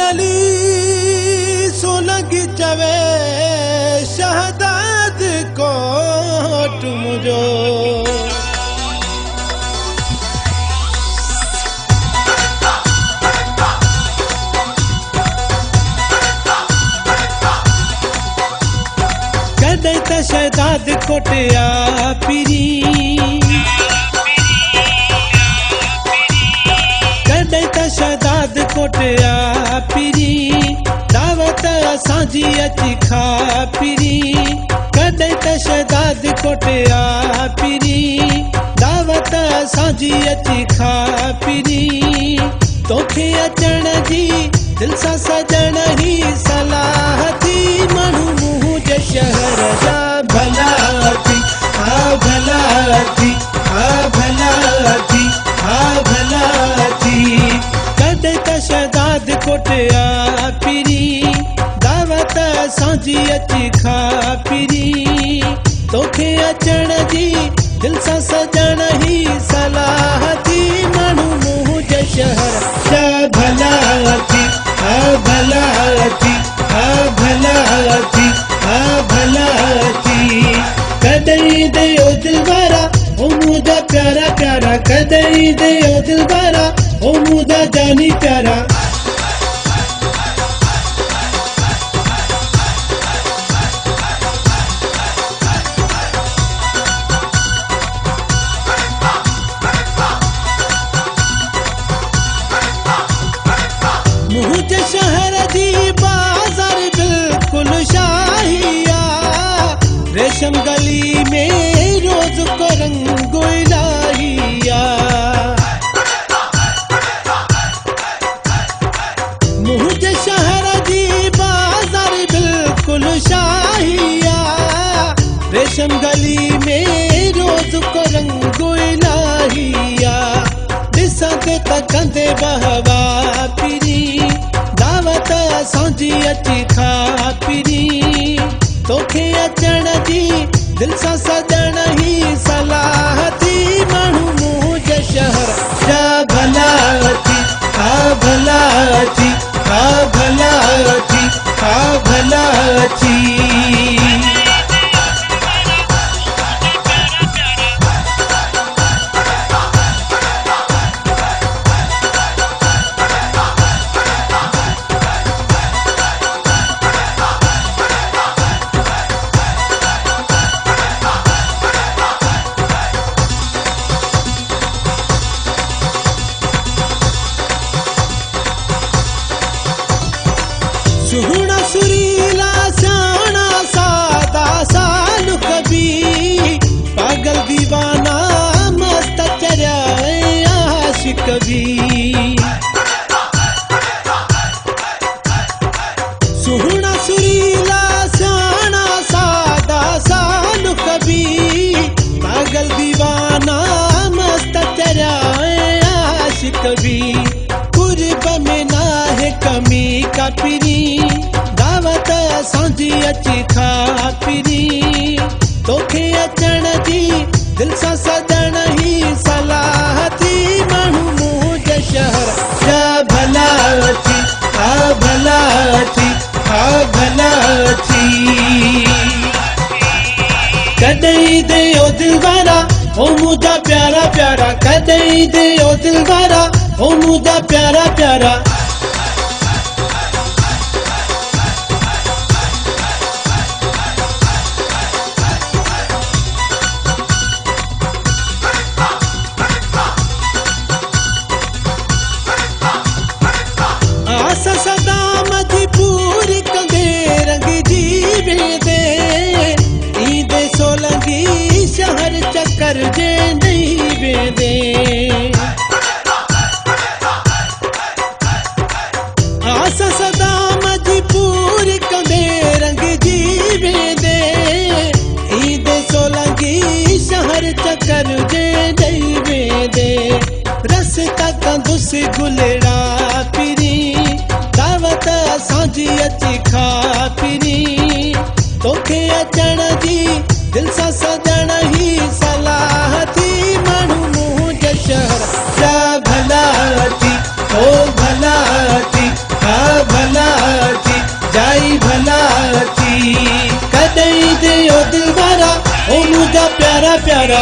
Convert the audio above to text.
अली सोलंगी चवे शहदाद कोट मुझो कदई त शहदाद कोटिया पिरी कदई त शहदाद कोटिया पिरी दावत असांजी अची खा पिरी कदई त शहदाद कोटिया पिरी दावत असांजी अची खा पिरी तोखे अचण जी दिल सां सजण ही सलाह थी माण्हू मुंहुं जे शहर जा भला थी हा भला थी हा भला थी हा भला थी कदई त शहदाद कोटिया पिरी दावत असांजी अची खा पिरी तोखे अचण जी दिल सां सजण ही सलाह थी माण्हू मुंहुं जे शहर जा भला थी हा भला थी हा भला थी हा भला थी कदई दे ओ दिलवारा ओ मुझा प्यारा प्यारा कदई दे ओ दिलवारा ओ मुझा जानी प्यारा मुझे शहर जी बाजार बिल्कुल शाहिया रेशम गली में रोज को रंग इलाहिया मुझे शहर जी बाजार बिल्कुल शाहिया रेशम गली में रोज को रंग इलाहिया दिसते तकंदे बहवा पिरी दावत असांजी अची खा पिरी तोखे अचण जी दिल सां सजण ही सलाह थी माण्हू मुंहुं जे शहर जा भला थी हा भला थी हा भला थी हा भला थी सुहना सुरीला शाना सादा सालु कभी पागल दीवाना मस्त चर्या आशिक भी सुहना सुरीला शाना सादा सालु कभी पागल दीवाना मस्त चर्या आशिक भी कुर्ब में ना है कमी का पिरी दावत असांजी अची खा पिरी तोखे अचण जी दिल सां सजण ही सलाह थी माण्हू मुंहुं जे शहर जा भला थी हा भला थी हा भला थी कदई दे ओ दिलवारा ओ मुझा प्यारा प्यारा कदई दे ओ दिलवारा ओ मुझा प्यारा प्यारा आस सदा मधी पूरी कंदे रंग जी वेंदे ईंदे सोलंगी शहर चक्कर जे नहीं वेंदे आस सदा मधी पूरी कंदे रंग जी वेंदे ईंदे सोलंगी शहर चक्कर जे नहीं वेंदे रस्ता कंदुसि गुलड़ा पिरी दावत असांजी अची खा पिरी तोखे अचण जी दिल सां सजण ही सलाह थी माण्हू मुंहुं जे शहर जा भला थी ओ भला थी हा प्यारा